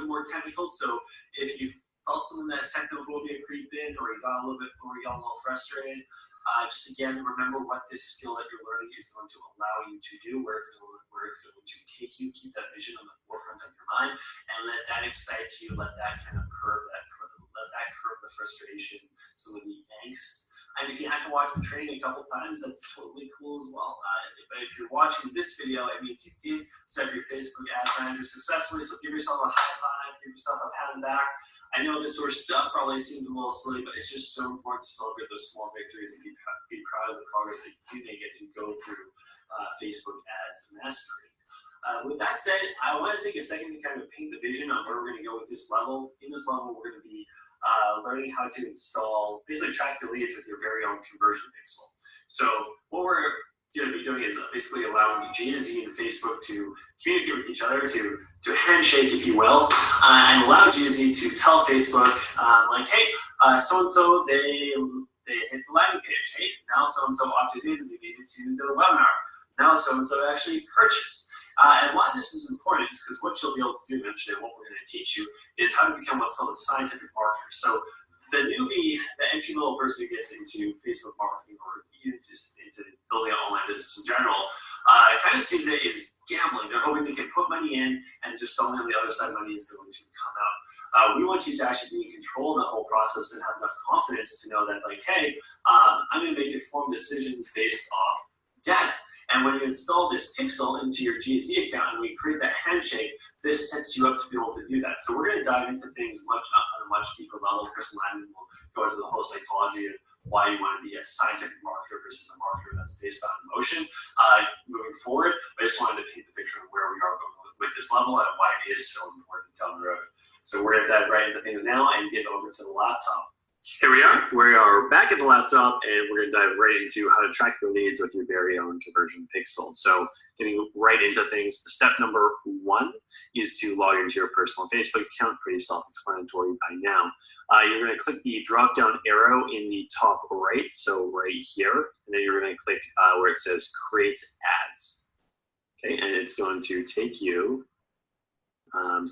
bit more technical. So if you felt some of that technophobia creep in, or you got a little frustrated, just again, remember what this skill that you're learning is going to allow you to do, where it's going to take you. Keep that vision on the forefront of your mind, and let that excite you. Let that kind of curb the frustration, some of the angst. And if you have to watch the training a couple times, that's totally cool as well. But if you're watching this video, it means you did set up your Facebook Ads Manager successfully. So give yourself a high five, give yourself a pat on the back. I know this sort of stuff probably seems a little silly, but it's just so important to celebrate those small victories and be proud of the progress that you make as you go through Facebook Ads Mastery. With that said, I want to take a second to kind of paint the vision on where we're going to go with this level. In this level, we're going to be learning how to install, basically track your leads with your very own conversion pixel. So what we're going to be doing is basically allowing GSE and Facebook to communicate with each other, to handshake, if you will, and allow GSE to tell Facebook, like, hey, so-and-so, they hit the landing page. Hey, now so-and-so opted in and they made it to the webinar. Now so-and-so actually purchased. And why this is important is because what you'll be able to do eventually, and what we're going to teach you, is how to become what's called a scientific marketer. So the newbie, the entry-level person who gets into Facebook marketing, or even just into building an online business in general, kind of sees it as gambling. They're hoping they can put money in, and just something on the other side, money is going to come out. We want you to actually be in control of the whole process and have enough confidence to know that, like, hey, I'm going to make informed decisions based off data. And when you install this pixel into your GSE account and we create that handshake, this sets you up to be able to do that. So we're going to dive into things on a much deeper level. Chris and I will go into the whole psychology of why you want to be a scientific marketer versus a marketer that's based on emotion. Moving forward, I just wanted to paint the picture of where we are going with this level and why it is so important down the road. So we're going to dive right into things now and get over to the laptop. Here we are. We are back at the laptop, and we're going to dive right into how to track your leads with your very own conversion pixel. So getting right into things, step number 1 is to log into your personal Facebook account. Pretty self-explanatory by now. You're going to click the drop-down arrow in the top right, so right here, and then you're going to click where it says Create Ads. Okay, and it's going to take you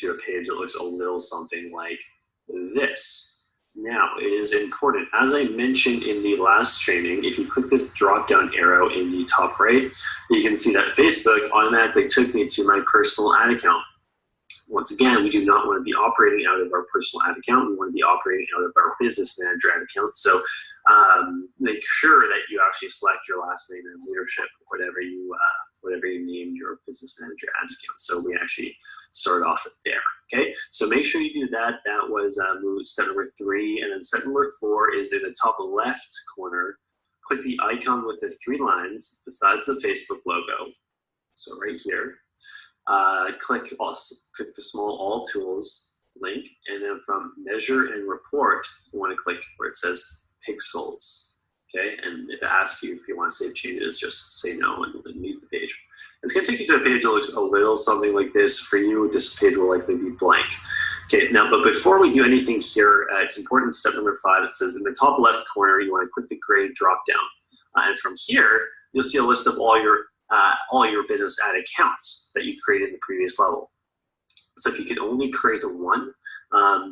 to a page that looks a little something like this. Now, it is important, as I mentioned in the last training, if you click this drop-down arrow in the top right, you can see that Facebook automatically took me to my personal ad account. Once again, we do not want to be operating out of our personal ad account. We want to be operating out of our business manager ad account. So make sure that you actually select your last name and leadership, whatever you name your business manager ads account. So we actually start off there. Okay, so make sure you do that. That was step number 3, and then step number 4 is in the top left corner. Click the icon with the 3 lines besides the Facebook logo. So right here, click the small All Tools link, and then from Measure and Report, you want to click where it says Pixels. Okay, and if it asks you if you want to save changes, just say no and leave the page. It's going to take you to a page that looks a little something like this. For you, this page will likely be blank. Okay, now, but before we do anything here, it's important, step number 5, it says in the top left corner, you want to click the gray drop down. And from here, you'll see a list of all your business ad accounts that you created in the previous level. So if you could only create one,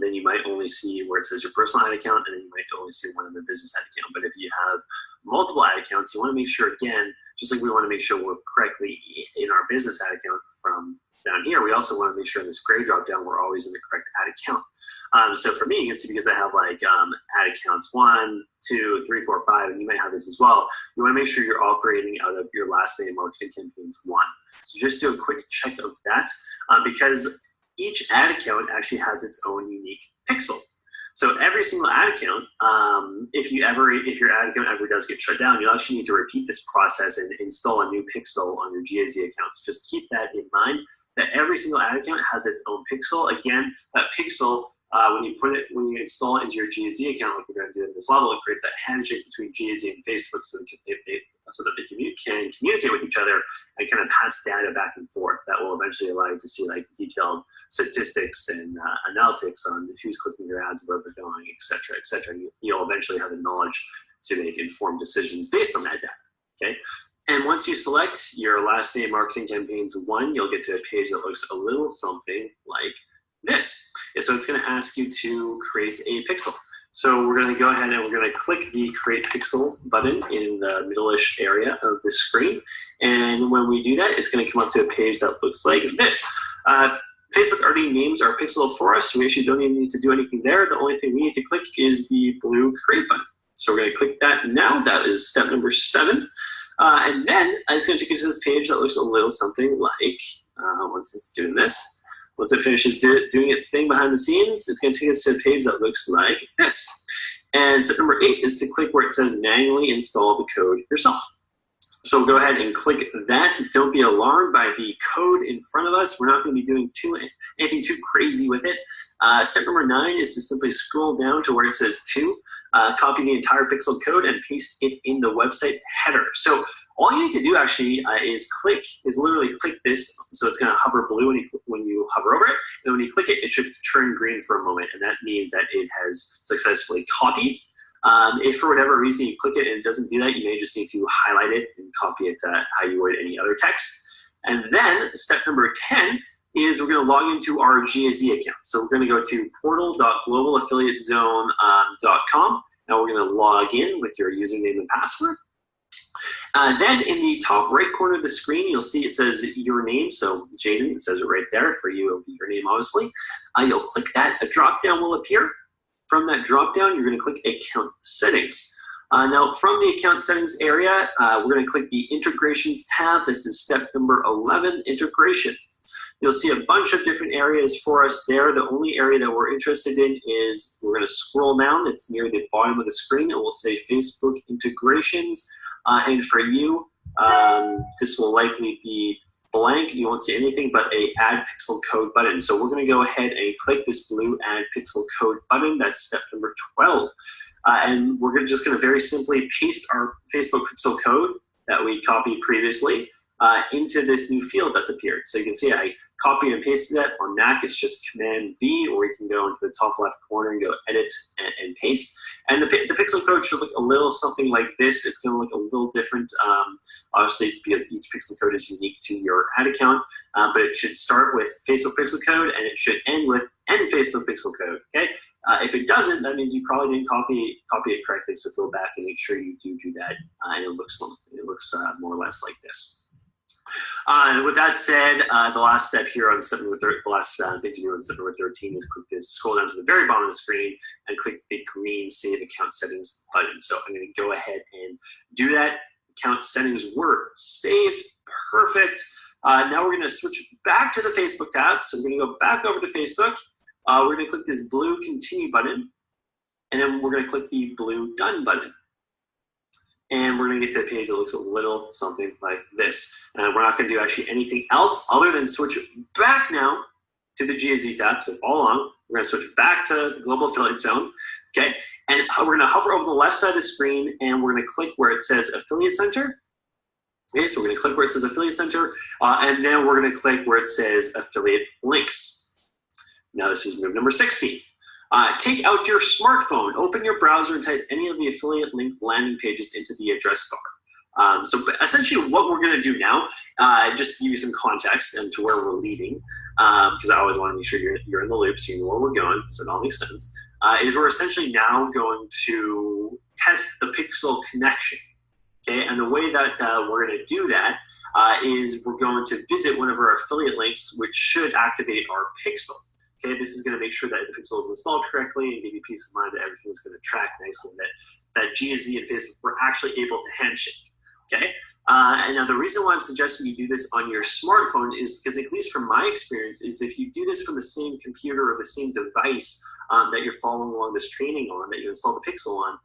then you might only see where it says your personal ad account, and then you might only see one of the business ad account. But if you have multiple ad accounts, you want to make sure, again, just like we want to make sure we're correctly in our business ad account from down here, we also want to make sure in this gray drop down, we're always in the correct ad account. So for me, you can see because I have like ad accounts 1, 2, 3, 4, 5, and you might have this as well. You want to make sure you're operating out of your last name marketing campaigns 1. So just do a quick check of that because each ad account actually has its own unique pixel. So every single ad account, if your ad account ever does get shut down, you'll actually need to repeat this process and install a new pixel on your GSE account. So just keep that in mind, that every single ad account has its own pixel. Again, that pixel, when you install it into your GSE account, like we're going to do in this level, it creates that handshake between GSE and Facebook so that they can communicate with each other and kind of pass data back and forth. That will eventually allow you to see like detailed statistics and analytics on who's clicking your ads, where they're going, et cetera, et cetera. And you'll eventually have the knowledge to make informed decisions based on that data, okay? And once you select your last name marketing campaigns 1, you'll get to a page that looks a little something like this. so it's going to ask you to create a pixel. So we're going to go ahead and we're going to click the Create Pixel button in the middle-ish area of the screen. And when we do that, it's going to come up to a page that looks like this. Facebook already names our pixel for us, so we actually don't even need to do anything there. The only thing we need to click is the blue Create button. So we're going to click that now. That is step number 7. And then it's going to take us to this page that looks a little something like, once it's doing this, once it finishes doing its thing behind the scenes, it's going to take us to a page that looks like this. And step number 8 is to click where it says manually install the code yourself. So go ahead and click that. Don't be alarmed by the code in front of us. We're not going to be doing anything too crazy with it. Step number 9 is to simply scroll down to where it says 2, copy the entire pixel code and paste it in the website header. So all you need to do actually is literally click this. So it's going to hover blue when you hover over it. And when you click it, it should turn green for a moment. And that means that it has successfully copied. If for whatever reason you click it and it doesn't do that, you may just need to highlight it and copy it how you would any other text. And then step number 10 is we're going to log into our GAZ account. So we're going to go to portal.globalaffiliatezone.com. Now we're going to log in with your username and password. Then in the top right corner of the screen, you'll see it says your name. So Jaden, it says it right there. For you, it'll be your name, obviously. You'll click that. A drop-down will appear. From that drop-down, you're going to click Account Settings. Now, from the Account Settings area, we're going to click the Integrations tab. This is step number 11, Integrations. You'll see a bunch of different areas for us there. The only area that we're interested in is we're going to scroll down. It's near the bottom of the screen. It will say Facebook Integrations. And for you, this will likely be blank. You won't see anything but a Add Pixel Code button. So we're going to go ahead and click this blue Add Pixel Code button. That's step number 12. And we're just going to very simply paste our Facebook Pixel code that we copied previously into this new field that's appeared. So you can see I copied and pasted that. On Mac, it's just Command V, or you can go into the top left corner and go Edit and Paste. And the pixel code should look a little something like this. It's going to look a little different, obviously, because each pixel code is unique to your ad account. But it should start with Facebook Pixel Code, and it should end with End Facebook Pixel Code. Okay. If it doesn't, that means you probably didn't copy it correctly. So go back and make sure you do that, and it looks more or less like this. With that said, the last step here on step number 13, the last thing to do on step number 13 is scroll down to the very bottom of the screen and click the green Save Account Settings button. So I'm going to go ahead and do that. Account settings were saved. Perfect. Now we're going to switch back to the Facebook tab. So we're going to go back over to Facebook. We're going to click this blue Continue button, and then we're going to click the blue Done button. And we're going to get to a page that looks a little something like this. And we're not going to do actually anything else other than switch back now to the GAZ tab. So follow along. We're going to switch back to the Global Affiliate Zone. Okay. And we're going to hover over the left side of the screen, and we're going to click where it says Affiliate Center. Okay, so we're going to click where it says Affiliate Center, and then we're going to click where it says Affiliate Links. Now this is move number 16. Take out your smartphone, open your browser, and type any of the affiliate link landing pages into the address bar. So essentially what we're going to do now, just to give you some context and to where we're leading, because I always want to make sure you're in the loop so you know where we're going, so it all makes sense, is we're essentially now going to test the pixel connection. Okay, and the way that we're going to do that is we're going to visit one of our affiliate links, which should activate our pixel. Okay, this is going to make sure that the pixel is installed correctly and give you peace of mind that everything is going to track nicely, that GAZ and Facebook were actually able to handshake. Okay, and now the reason why I'm suggesting you do this on your smartphone is because, at least from my experience, is if you do this from the same computer or the same device that you're following along this training on, that you install the pixel on,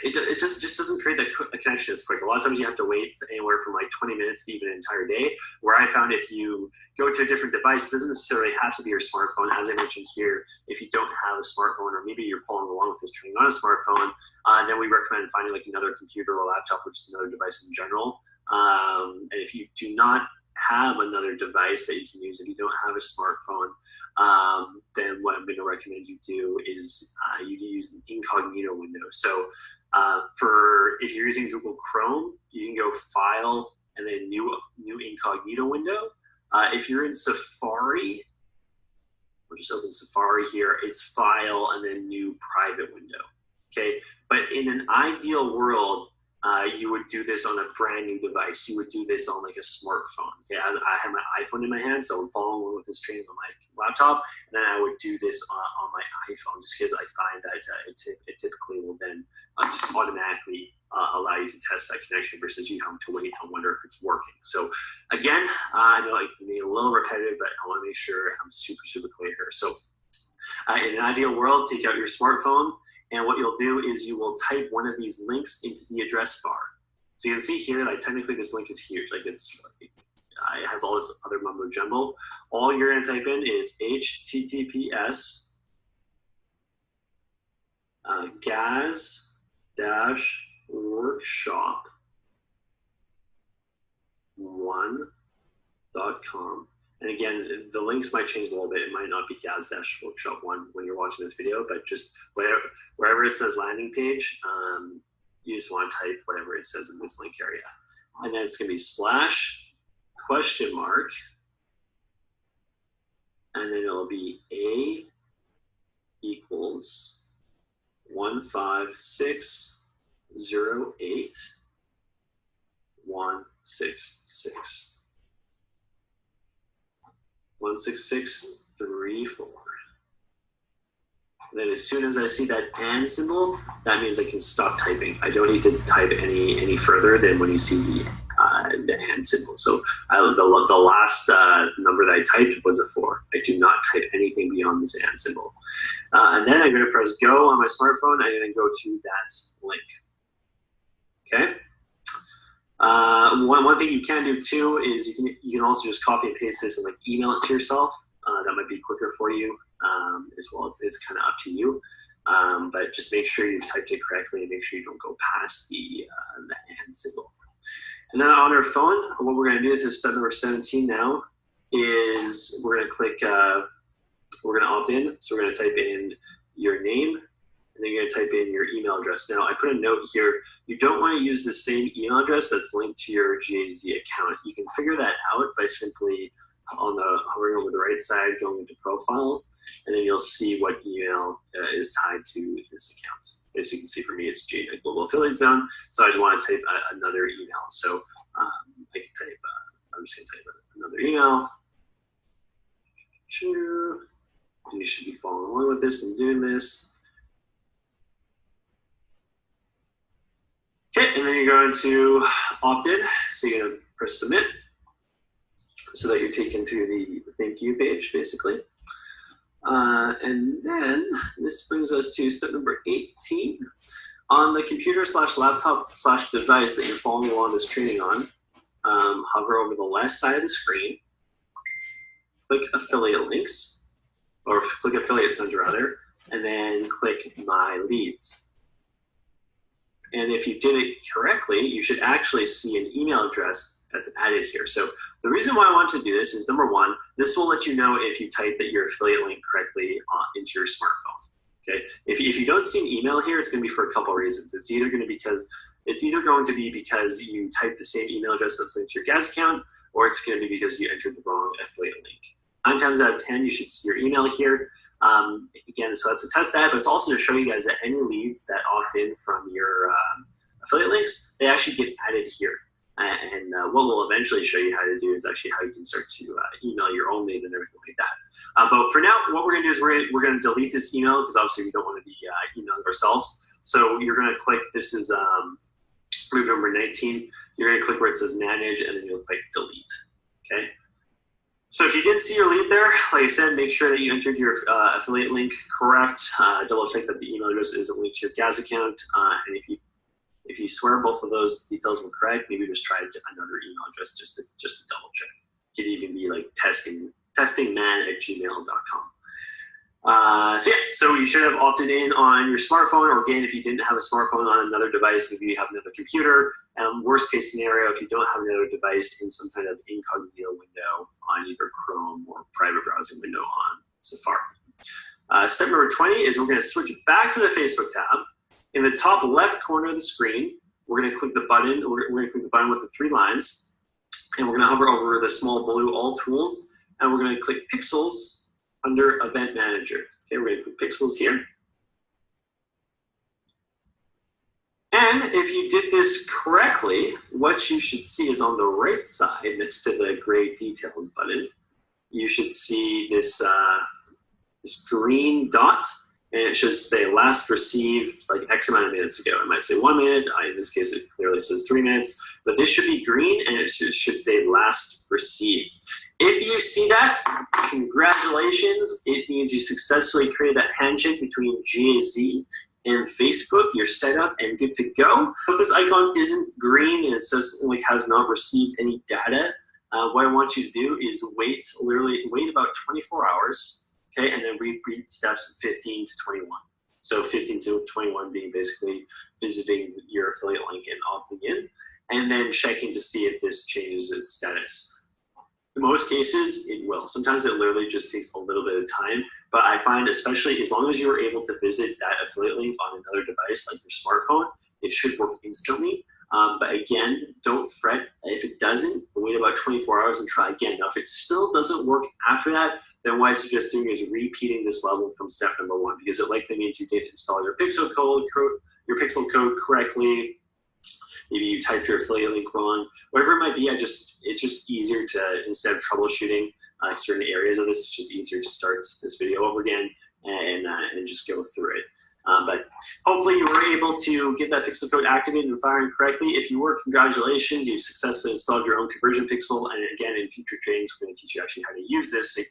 it just doesn't create that connection as quick. A lot of times you have to wait anywhere from like 20 minutes to even an entire day, where I found if you go to a different device, it doesn't necessarily have to be your smartphone. As I mentioned here, if you don't have a smartphone, or maybe you're following along with this training on a smartphone, then we recommend finding like another computer or laptop, which is another device in general. And if you do not have another device that you can use, if you don't have a smartphone, then what I'm going to recommend you do is you use an incognito window. So if you're using Google Chrome, you can go File and then New Incognito window. If you're in Safari, we'll just open Safari here. It's File and then New Private Window. Okay, but in an ideal world, you would do this on a brand new device. You would do this on like a smartphone. Okay, I have my iPhone in my hand, so I'm following with this training on my laptop, and then I would do this on my iPhone, just because I find that it typically will then just automatically allow you to test that connection versus you having to wait and wonder if it's working. So again, I know it can be a little repetitive, but I want to make sure I'm super clear here. So in an ideal world, take out your smartphone. And what you'll do is you will type one of these links into the address bar. So you can see here, like technically this link is huge. Like it has all this other mumbo jumbo. All you're gonna type in is HTTPS gaz-workshop1.com. And again, the links might change a little bit. It might not be gaz-workshop1 when you're watching this video, but just wherever it says landing page, you just want to type whatever it says in this link area. And then it's going to be /?, and then it'll be A equals 15608.166. 16634. And then as soon as I see that and symbol, that means I can stop typing. I don't need to type any further than when you see the and symbol. So the last number that I typed was a 4. I do not type anything beyond this and symbol. And then I'm going to press go on my smartphone. I'm going to go to that link. Okay. One thing you can do too is you can also just copy and paste this and like email it to yourself. That might be quicker for you as well. It's kind of up to you, but just make sure you've typed it correctly and make sure you don't go past the and symbol. And then on our phone, what we're going to do is step number 17 now is we're going to click, we're going to opt in. So we're going to type in your name, and then you're going to type in your email address. Now, I put a note here. You don't want to use the same email address that's linked to your GAZ account. You can figure that out by simply hovering over the right side, going into profile, and then you'll see what email is tied to this account. As you can see, for me, it's Global Affiliate Zone. So I just want to type another email. So I can type, I'm just going to type another email. And you should be following along with this and doing this. Okay, and then you're going to opt in. So you're going to press submit so that you're taken through the thank you page, basically. And then this brings us to step number 18. On the computer/laptop/device that you're following along this training on, hover over the left side of the screen, click affiliate links, or click affiliate center rather, and then click my leads. And if you did it correctly, you should actually see an email address that's added here. So the reason why I want to do this is, number one, this will let you know if you typed that your affiliate link correctly into your smartphone. Okay, if you don't see an email here, it's going to be for a couple of reasons. It's either going to be because you typed the same email address that's linked to your GAZ account, or it's going to be because you entered the wrong affiliate link. 9 times out of 10, you should see your email here. Again, so that's to test that, but it's also to show you guys that any leads that opt in from your affiliate links, they actually get added here. And what we'll eventually show you how to do is actually how you can start to email your own leads and everything like that. But for now, what we're going to do is we're going to delete this email because obviously we don't want to be emailing ourselves. So you're going to click, this is route number 19. You're going to click where it says manage, and then you'll click delete. Okay. So if you did see your lead there, like I said, make sure that you entered your affiliate link correct. Double check that the email address isn't linked to your GAZ account. And if you swear both of those details were correct, maybe just try another email address just to double check. It could even be like testingman@gmail.com. So you should have opted in on your smartphone, or again, if you didn't have a smartphone on another device, maybe you have another computer. Worst case scenario, if you don't have another device, in some kind of incognito window on either Chrome or private browsing window on Safari. Step number 20 is we're going to switch back to the Facebook tab. In the top left corner of the screen, we're going to click the button. We're going to click the button with the 3 lines, and we're going to hover over the small blue All Tools, and we're going to click Pixels under Event Manager. Okay, we're going to put pixels here. And if you did this correctly, what you should see is on the right side, next to the gray details button, you should see this, this green dot, and it should say last received like X amount of minutes ago. It might say 1 minute. In this case, it clearly says 3 minutes, but this should be green and it should say last received. If you see that, congratulations. It means you successfully created that handshake between GAZ and Facebook. You're set up and good to go. If this icon isn't green and it says like has not received any data, what I want you to do is literally wait about 24 hours, okay, and then repeat steps 15 to 21. So 15 to 21 being basically visiting your affiliate link and opting in, and then checking to see if this changes its status. In most cases, it will. Sometimes it literally just takes a little bit of time, but I find especially as long as you are able to visit that affiliate link on another device like your smartphone, it should work instantly. But again, don't fret if it doesn't. Wait about 24 hours and try again. Now, if it still doesn't work after that, then what I suggest doing is repeating this level from step number 1, because it likely means you didn't install your pixel code correctly. Maybe you typed your affiliate link wrong. Whatever it might be, it's just easier to, instead of troubleshooting certain areas of this, it's just easier to start this video over again and just go through it. But hopefully you were able to get that pixel code activated and firing correctly. If you were, congratulations, you successfully installed your own conversion pixel. And again, in future trainings, we're going to teach you actually how to use this so you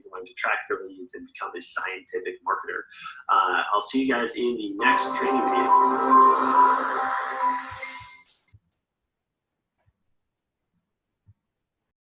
can learn to track your leads and become a scientific marketer. I'll see you guys in the next training video.